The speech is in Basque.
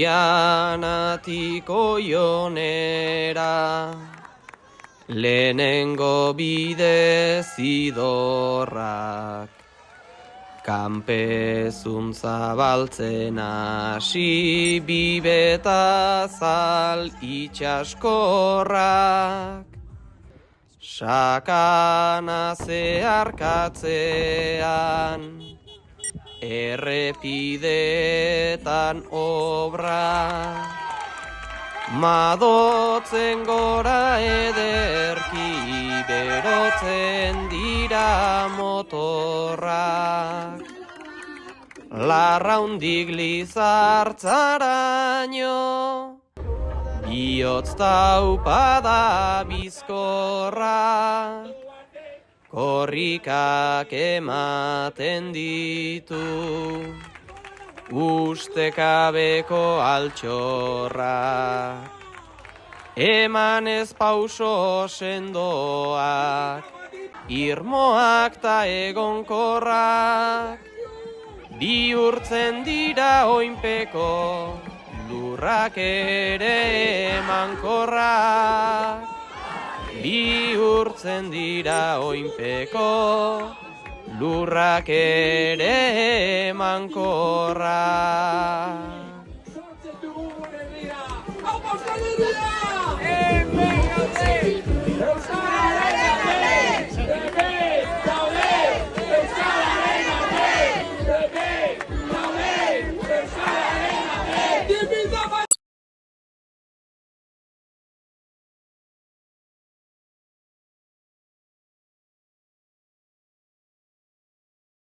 Dianatik Oionera, lehenengo bide zidorrak, kanpezun zabaltzen hasi bibeta zal itxaskorrak, sakana zeharkatzean, errepidetan obra, madotzen gora ederki berotzen dira motorrak, larraundik lizartzaraino, bihotz taupada bizkorrak, korrikak ematen ditu, ustekabeko altxorrak, eman ez pauso sendoak, irmoak ta egonkorrak, bihurtzen dira oinpeko, lurrak ere emankorrak, bihurtzen dira oinpeko, lurrak ere emankorrak.